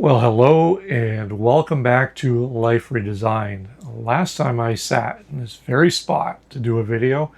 Well, hello and welcome back to Life Redesigned. Last time I sat in this very spot to do a video,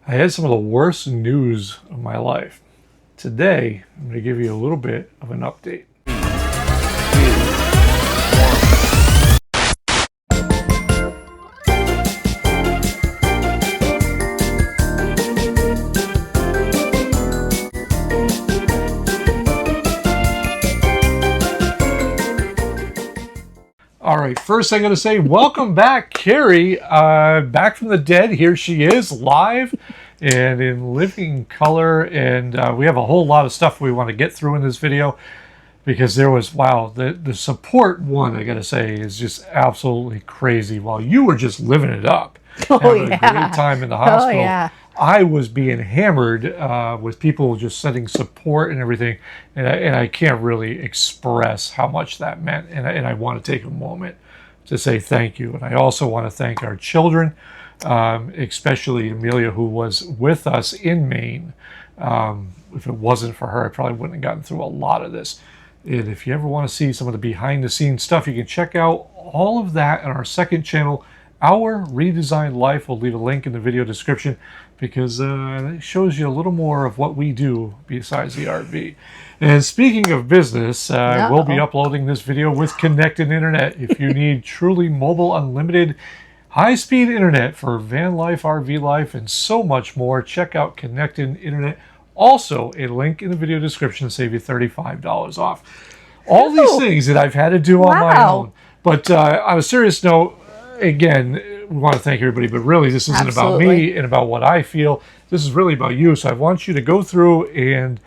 I had some of the worst news of my life. Today, I'm going to give you a little bit of an update. All right, first I'm going to say welcome back, Karri, back from the dead. Here she is, live and in living color. And we have a whole lot of stuff we want to get through in this video because there was, wow, the support one, I got to say, is just absolutely crazy. While you were just living it up, having a great time in the hospital. I was being hammered with people just sending support and everything, and I can't really express how much that meant. And I want to take a moment to say thank you. And I also want to thank our children, especially Amelia, who was with us in Maine. If it wasn't for her, I probably wouldn't have gotten through a lot of this. And if you ever want to see some of the behind-the-scenes stuff, you can check out all of that on our second channel, Our Redesigned Life. We'll leave a link in the video description because it shows you a little more of what we do besides the RV. And speaking of business, we'll be uploading this video with connected internet. If you need truly mobile, unlimited, high-speed internet for van life, RV life, and so much more, check out Connected Internet. Also, a link in the video description to save you $35 off. All these things that I've had to do on my own. But on a serious note, again, we want to thank everybody, but really this isn't about me and about what I feel. This is really about you. So I want you to go through, and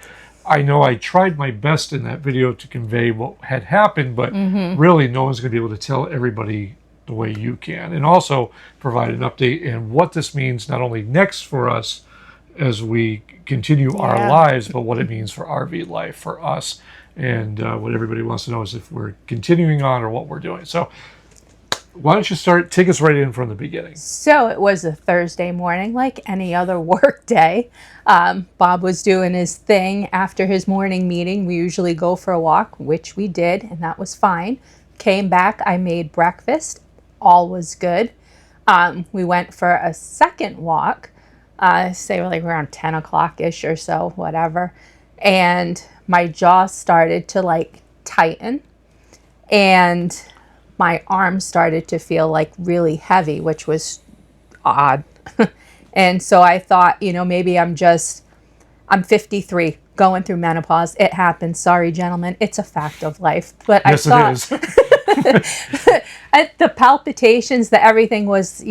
I know I tried my best in that video to convey what had happened, but really no one's going to be able to tell everybody the way you can. And also provide an update and what this means not only next for us as we continue our lives, but what it means for RV life for us. And what everybody wants to know is if we're continuing on or what we're doing. So why don't you take us right in from the beginning? So it was a Thursday morning, like any other work day. Bob was doing his thing after his morning meeting. We usually go for a walk, which we did, and that was fine. Came back, I made breakfast. All was good. We went for a second walk, say like around 10 o'clock-ish or so, whatever. And my jaw started to like tighten, and my arm started to feel like really heavy, which was odd. And so I thought, maybe I'm 53, going through menopause. It happens. Sorry, gentlemen. It's a fact of life. But yes, I thought the palpitations, that everything was,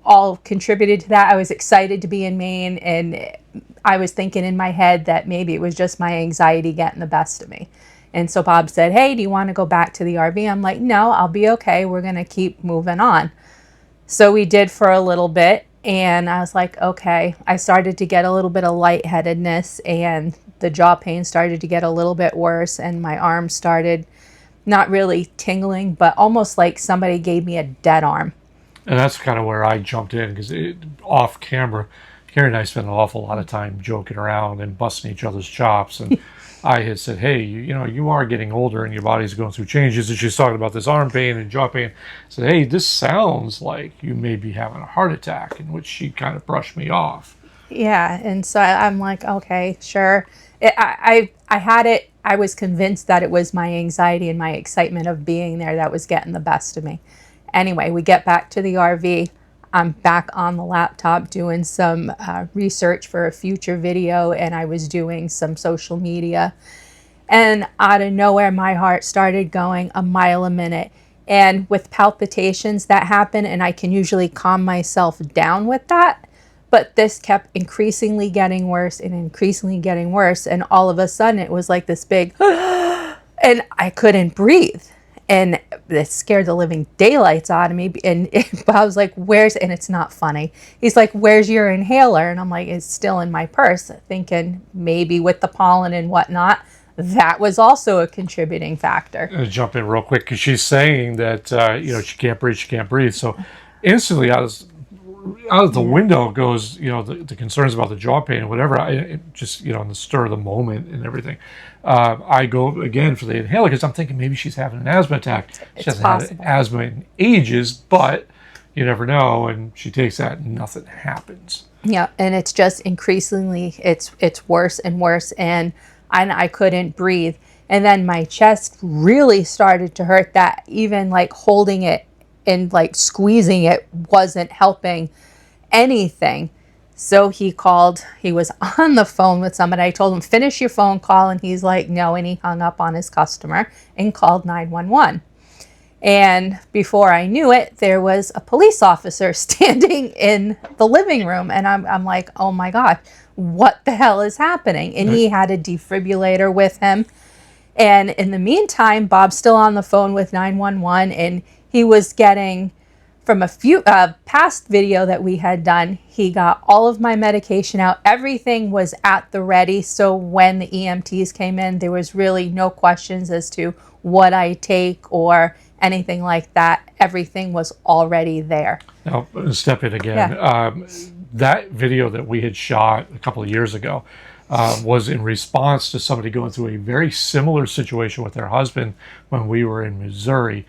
all contributed to that. I was excited to be in Maine, and I was thinking in my head that maybe it was just my anxiety getting the best of me. And so Bob said, hey, do you want to go back to the RV? I'm like, no, I'll be okay. We're going to keep moving on. So we did for a little bit, and I was like, okay. I started to get a little bit of lightheadedness, and the jaw pain started to get a little bit worse, and my arm started not really tingling, but almost like somebody gave me a dead arm. And that's kind of where I jumped in, because off camera, Karri and I spent an awful lot of time joking around and busting each other's chops. And I had said, hey, you are getting older and your body's going through changes. And she's talking about this arm pain and jaw pain. I said, hey, this sounds like you may be having a heart attack, in which she kind of brushed me off. Yeah, and so I'm like, okay, sure. I had it. I was convinced that it was my anxiety and my excitement of being there that was getting the best of me. Anyway, we get back to the RV. I'm back on the laptop doing some research for a future video, and I was doing some social media. And out of nowhere, my heart started going a mile a minute. And with palpitations, that happen, and I can usually calm myself down with that. But this kept increasingly getting worse and increasingly getting worse. And all of a sudden, it was like this big, and I couldn't breathe. And it scared the living daylights out of me. And I was like, and it's not funny. He's like, where's your inhaler? And I'm like, it's still in my purse. Thinking maybe with the pollen and whatnot, that was also a contributing factor. I'm going to jump in real quick, because she's saying that, she can't breathe. So instantly I was out the window goes, the concerns about the jaw pain and whatever. It just, in the stir of the moment and everything. I go again for the inhaler because I'm thinking maybe she's having an asthma attack. She hasn't possible. had asthma in ages, but you never know. And she takes that and nothing happens. Yeah, and it's just increasingly, it's worse and worse, and I couldn't breathe. And then my chest really started to hurt, that even like holding it and like squeezing it wasn't helping anything. So he was on the phone with somebody. I told him, finish your phone call. And he's like, no. And he hung up on his customer and called 911. And before I knew it, there was a police officer standing in the living room. And I'm like, oh my God, what the hell is happening? And he had a defibrillator with him. And in the meantime, Bob's still on the phone with 911, and he was getting, from a few past video that we had done, he got all of my medication out. Everything was at the ready. So when the EMTs came in, there was really no questions as to what I take or anything like that. Everything was already there. Now, step in again. Yeah. That video that we had shot a couple of years ago was in response to somebody going through a very similar situation with their husband when we were in Missouri.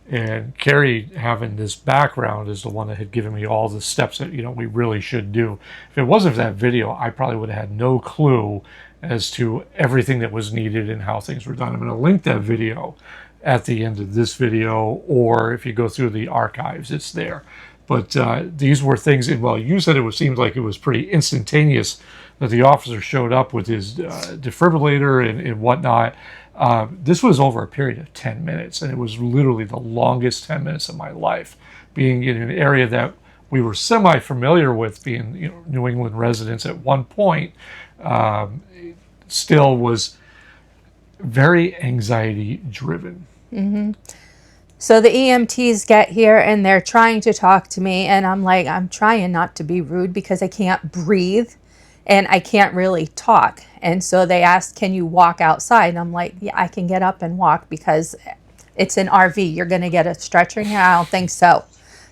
And Karri, having this background, is the one that had given me all the steps that we really should do. If it wasn't for that video, I probably would have had no clue as to everything that was needed and how things were done. I'm going to link that video at the end of this video, or if you go through the archives, it's there. But these were things, and well, you said seemed like it was pretty instantaneous that the officer showed up with his defibrillator and whatnot. This was over a period of 10 minutes, and it was literally the longest 10 minutes of my life, being in an area that we were semi-familiar with, being New England residents at one point. Still was very anxiety-driven. Mm-hmm. So the EMTs get here, and they're trying to talk to me, and I'm like, I'm trying not to be rude because I can't breathe and I can't really talk. And so they asked, can you walk outside? And I'm like, yeah, I can get up and walk because it's an RV. You're going to get a stretcher in here? I don't think so.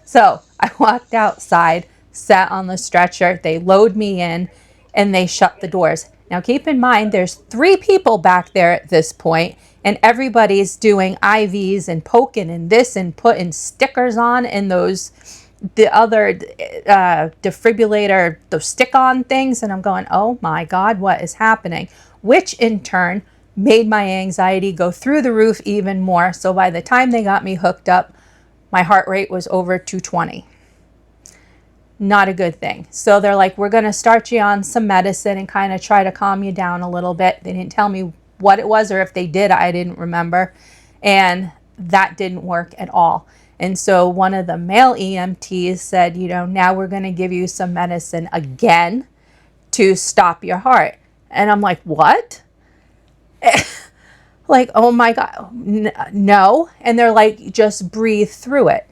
So I walked outside, sat on the stretcher. They load me in, and they shut the doors. Now keep in mind, there's 3 people back there at this point, and everybody's doing IVs and poking and this and putting stickers on and the other defibrillator, those stick-on things. And I'm going, oh my God, what is happening? Which in turn made my anxiety go through the roof even more. So by the time they got me hooked up, my heart rate was over 220. Not a good thing. So they're like, we're going to start you on some medicine and kind of try to calm you down a little bit. They didn't tell me what it was, or if they did, I didn't remember. And that didn't work at all. And so one of the male EMTs said, now we're going to give you some medicine again to stop your heart. And I'm like, what? Like, oh my God, no. And they're like, just breathe through it.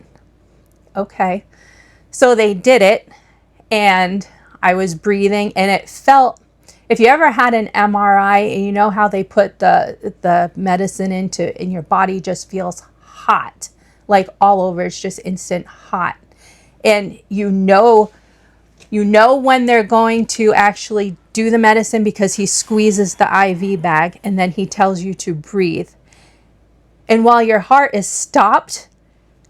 Okay. So they did it, and I was breathing, and it felt, if you ever had an MRI, and you know how they put the medicine in your body, just feels hot, like all over. It's just instant hot. And you know when they're going to actually do the medicine because he squeezes the IV bag and then he tells you to breathe. And while your heart is stopped,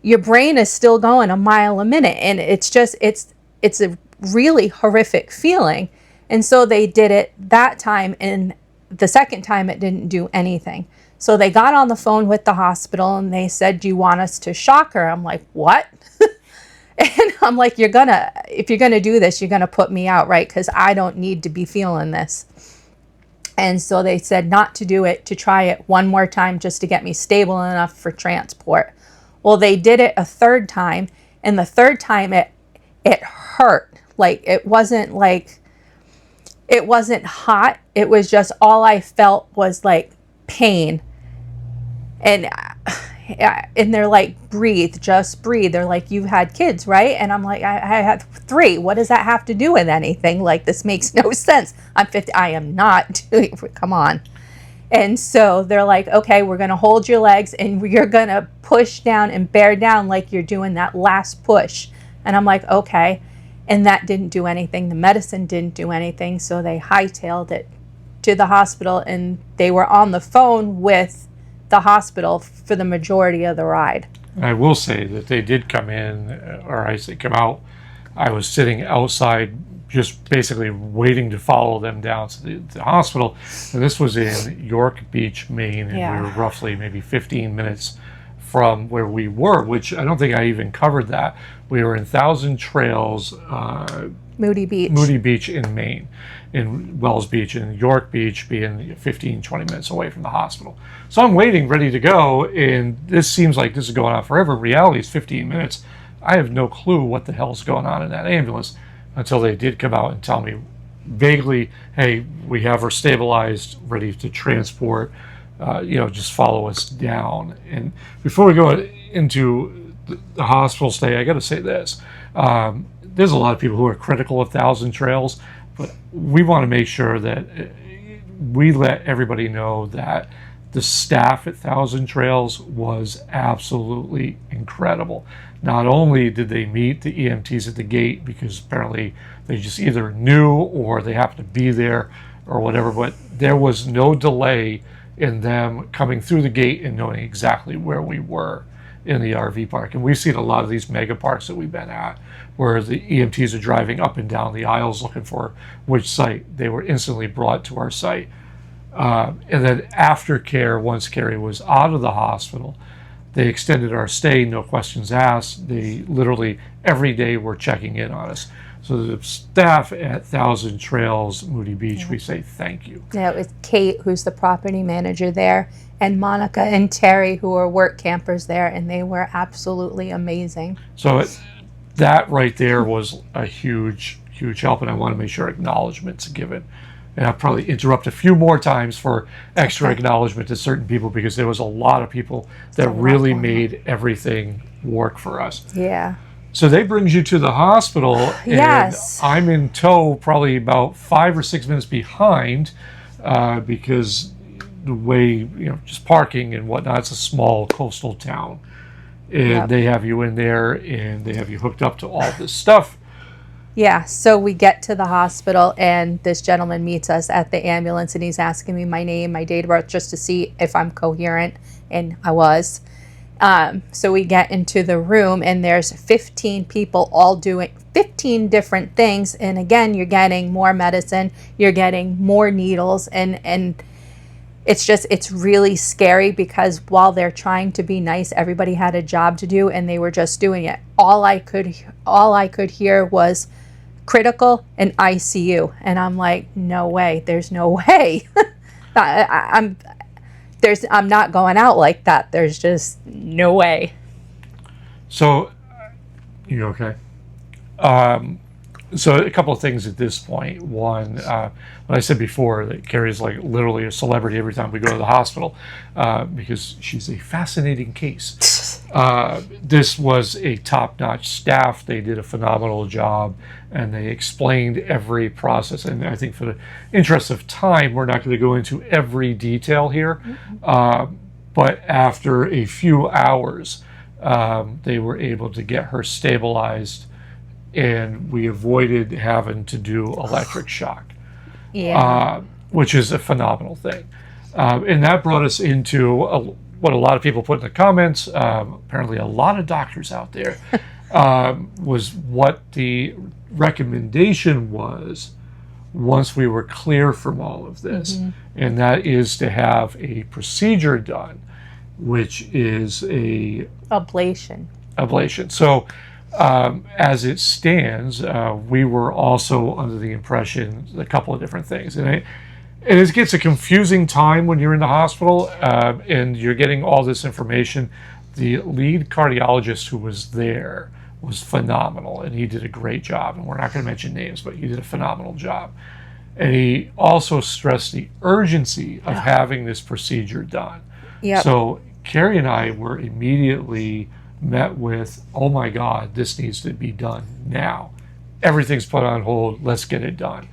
your brain is still going a mile a minute. And it's a really horrific feeling. And so they did it that time, and the second time it didn't do anything. So they got on the phone with the hospital and they said, do you want us to shock her? I'm like, what? And I'm like, if you're gonna do this, you're gonna put me out, right? Because I don't need to be feeling this. And so they said not to do it, to try it one more time just to get me stable enough for transport. Well, they did it a third time, and the third time it hurt. Like, it wasn't hot. It was just, all I felt was like pain. And they're like, breathe, just breathe. They're like, you've had kids, right? And I'm like, I had 3. What does that have to do with anything? Like, this makes no sense. I'm 50. I am not doing, come on. And so they're like, okay, we're going to hold your legs and you're going to push down and bear down like you're doing that last push. And I'm like, okay. And that didn't do anything. The medicine didn't do anything. So they hightailed it to the hospital, and they were on the phone with the hospital for the majority of the ride. I will say that they did come in, or I say come out. I was sitting outside just basically waiting to follow them down to the hospital. And this was in York Beach, Maine, and we were roughly maybe 15 minutes from where we were, which I don't think I even covered that. We were in Thousand Trails, Moody Beach in Maine, in Wells Beach, and York Beach being 15, 20 minutes away from the hospital. So I'm waiting, ready to go, and this seems like this is going on forever. In reality, it's 15 minutes. I have no clue what the hell's going on in that ambulance until they did come out and tell me vaguely, hey, we have her stabilized, ready to transport, just follow us down. And before we go into the hospital stay, I got to say this. There's a lot of people who are critical of Thousand Trails, but we want to make sure that we let everybody know that the staff at Thousand Trails was absolutely incredible. Not only did they meet the EMTs at the gate, because apparently they just either knew or they happened to be there or whatever, but there was no delay in them coming through the gate and knowing exactly where we were in the RV park. And we've seen a lot of these mega parks that we've been at where the EMTs are driving up and down the aisles looking for which site. They were instantly brought to our site. And then aftercare, once Karri was out of the hospital, they extended our stay, no questions asked. They literally every day were checking in on us. So the staff at Thousand Trails, Moody Beach, we say thank you. Yeah, it was Kate, who's the property manager there, and Monica and Terry, who are work campers there, and they were absolutely amazing. So that right there was a huge, huge help, and I want to make sure acknowledgment's given. And I'll probably interrupt a few more times for extra acknowledgement to certain people, because there was a lot of people that really made everything work for us. Yeah. So they brings you to the hospital, and yes. I'm in tow probably about 5 or 6 minutes behind because the way, just parking and whatnot, it's a small coastal town. And they have you in there, and they have you hooked up to all this stuff. Yeah, so we get to the hospital, and this gentleman meets us at the ambulance, and he's asking me my name, my date of birth, just to see if I'm coherent, and I was. So we get into the room, and there's 15 people all doing 15 different things, and again, you're getting more medicine, you're getting more needles, and it's really scary, because while they're trying to be nice, everybody had a job to do, and they were just doing it. All I could hear was critical and ICU, and I'm like, no way, there's no way. I'm not going out like that. There's just no way. So, you okay? So a couple of things at this point. One, when I said before that Karri's like literally a celebrity every time we go to the hospital, because she's a fascinating case. This was a top-notch staff. They did a phenomenal job, and they explained every process. And I think for the interest of time, we're not going to go into every detail here. But after a few hours, they were able to get her stabilized, and we avoided having to do electric shock, which is a phenomenal thing. And that brought us into what a lot of people put in the comments, apparently a lot of doctors out there, was what the recommendation was once we were clear from all of this. And that is to have a procedure done, which is a ablation. So as it stands, we were also under the impression a couple of different things. And it gets a confusing time when you're in the hospital and you're getting all this information. The lead cardiologist who was there was phenomenal, and he did a great job. And we're not going to mention names, but he did a phenomenal job. And he also stressed the urgency of having this procedure done. So Karri and I were immediately met with, oh my God, this needs to be done now. Everything's put on hold, let's get it done.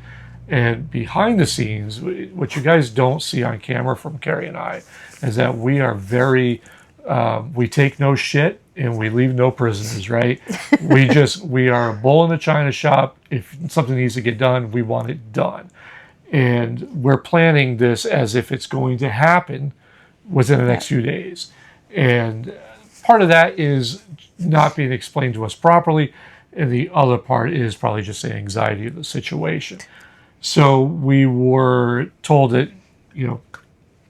And behind the scenes, what you guys don't see on camera from Karri and I is that we are very, we take no shit, and we leave no prisoners, right? We are a bull in the china shop. If something needs to get done, we want it done. And we're planning this as if it's going to happen within the next few days. And part of that is not being explained to us properly. And the other part is probably just the anxiety of the situation. So we were told that,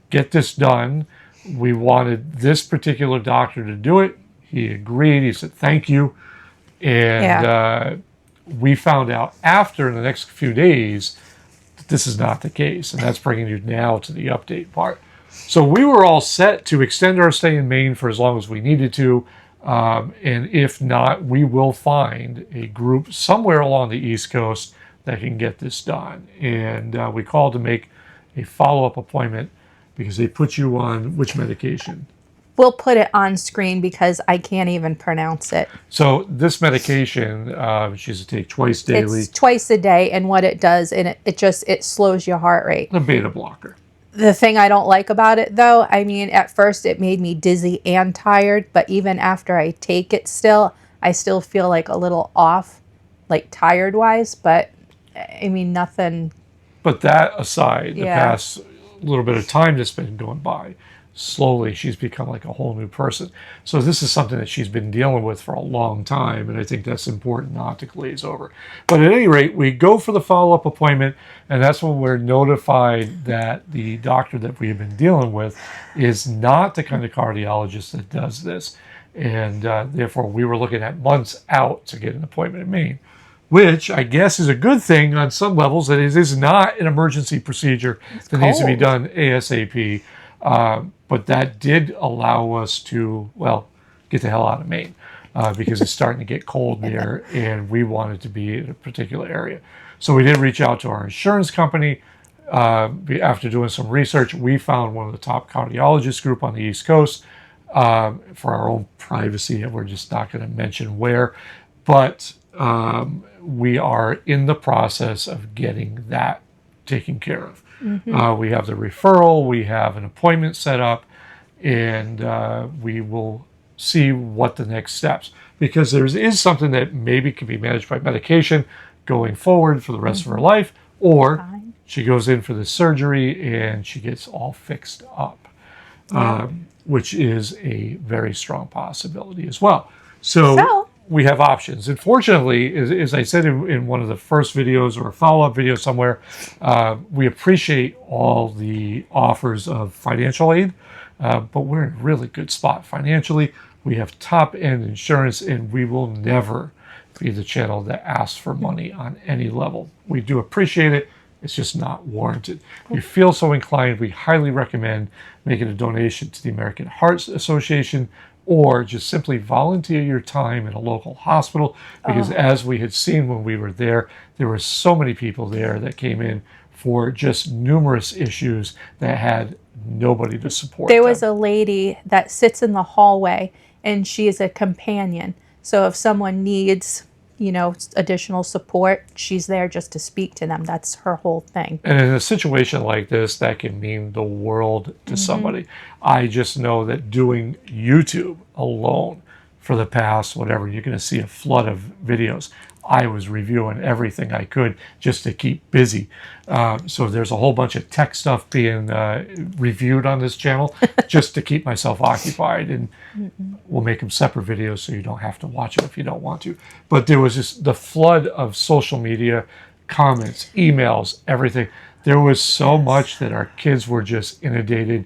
get this done. We wanted this particular doctor to do it. He agreed. He said, thank you. And we found out after, in the next few days, that this is not the case. And that's bringing you now to the update part. So we were all set to extend our stay in Maine for as long as we needed to. And if not, we will find a group somewhere along the East Coast that can get this done. And we called to make a follow-up appointment because they put you on which medication? We'll put it on screen because I can't even pronounce it. So this medication, she has to take twice daily. It's twice a day, and what it does, and it slows your heart rate. The beta blocker. The thing I don't like about it, though, I mean, at first it made me dizzy and tired, but even after I take it I still feel like a little off, like tired-wise, but, I mean, nothing. But that aside, the past little bit of time that's been going by, slowly she's become like a whole new person. So this is something that she's been dealing with for a long time, and I think that's important not to glaze over. But at any rate, we go for the follow-up appointment, and that's when we're notified that the doctor that we have been dealing with is not the kind of cardiologist that does this. And therefore, we were looking at months out to get an appointment in Maine, which I guess is a good thing on some levels, that it is not an emergency procedure that needs to be done ASAP. But that did allow us to, get the hell out of Maine because it's starting to get cold there, and we wanted to be in a particular area. So we did reach out to our insurance company. After doing some research, we found one of the top cardiologist group on the East Coast for our own privacy, and we're just not going to mention where. But we are in the process of getting that taken care of. Mm-hmm. We have the referral, we have an appointment set up, and we will see what the next steps, because there is something that maybe can be managed by medication going forward for the rest of her life, or she goes in for the surgery and she gets all fixed up, which is a very strong possibility as well. So we have options. Unfortunately, as I said in one of the first videos or a follow-up video somewhere, we appreciate all the offers of financial aid, but we're in a really good spot financially. We have top-end insurance, and we will never be the channel that asks for money on any level. We do appreciate it. It's just not warranted. If you feel so inclined, we highly recommend making a donation to the American Heart Association, or just simply volunteer your time in a local hospital, because as we had seen when we were there were so many people there that came in for just numerous issues that had nobody to support There was a lady that sits in the hallway, and she is a companion. So if someone needs, additional support, she's there just to speak to them. That's her whole thing. And in a situation like this, that can mean the world to somebody. I just know that doing YouTube alone for the past, whatever, you're going to see a flood of videos. I was reviewing everything I could just to keep busy. So there's a whole bunch of tech stuff being reviewed on this channel just to keep myself occupied. And we'll make them separate videos so you don't have to watch them if you don't want to. But there was just the flood of social media, comments, emails, everything. There was so much that our kids were just inundated.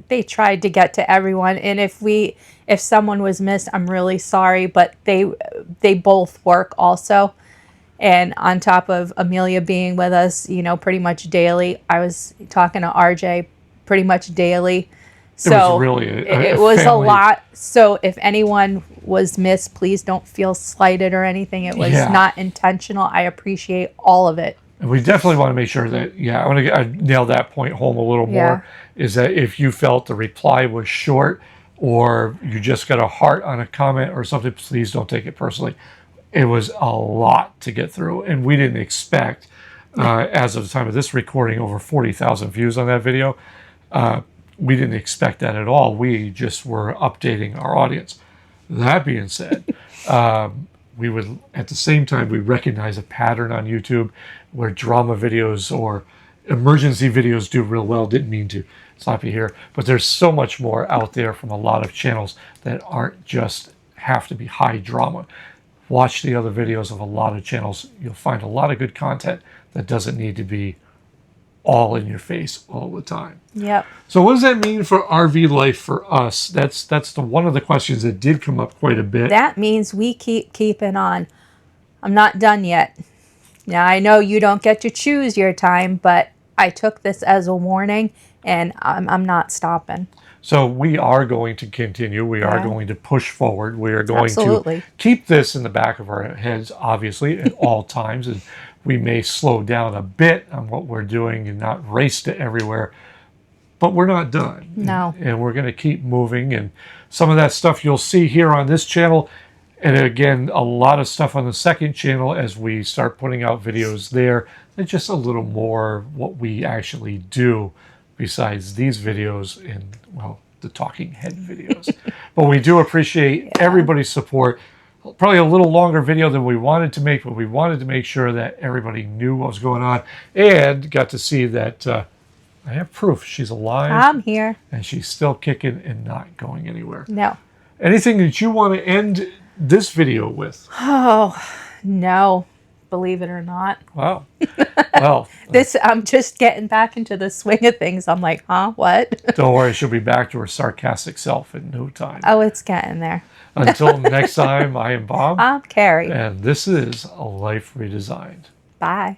They tried to get to everyone, and if someone was missed, I'm really sorry, but they both work also. And on top of Amelia being with us, pretty much daily, I was talking to RJ pretty much daily. So it was really it was a lot. So if anyone was missed, please don't feel slighted or anything. It was not intentional. I appreciate all of it. And we definitely want to make sure that, I want to nail that point home a little more, is that if you felt the reply was short, or you just got a heart on a comment or something, please don't take it personally. It was a lot to get through, and we didn't expect, as of the time of this recording, over 40,000 views on that video. We didn't expect that at all. We just were updating our audience. That being said, we would, at the same time, we recognize a pattern on YouTube where drama videos or emergency videos do real well. Didn't mean to stop you here, but there's so much more out there from a lot of channels that aren't just have to be high drama. Watch the other videos of a lot of channels. You'll find a lot of good content that doesn't need to be all in your face all the time. Yep. So what does that mean for RV life for us? That's one of the questions that did come up quite a bit. That means we keep keeping on. I'm not done yet. Now, I know you don't get to choose your time, but I took this as a warning, and I'm not stopping. So we are going to continue. We are Yeah. going to push forward. We are going Absolutely. to keep this in the back of our heads, obviously, at all times. And we may slow down a bit on what we're doing and not race to everywhere, but we're not done. No. And we're going to keep moving. And some of that stuff you'll see here on this channel. And again, a lot of stuff on the second channel as we start putting out videos there. And just a little more what we actually do besides these videos and, well, the talking head videos. But we do appreciate everybody's support. Probably a little longer video than we wanted to make, but we wanted to make sure that everybody knew what was going on and got to see that I have proof she's alive. I'm here. And she's still kicking and not going anywhere. No. Anything that you want to end this video with? Oh, no. Believe it or not. Wow. Well, I'm just getting back into the swing of things. I'm like, huh? What? don't worry, she'll be back to her sarcastic self in no time. Oh, it's getting there. Until next time, I am Bob. I'm Karri. And this is A Life Redesigned. Bye.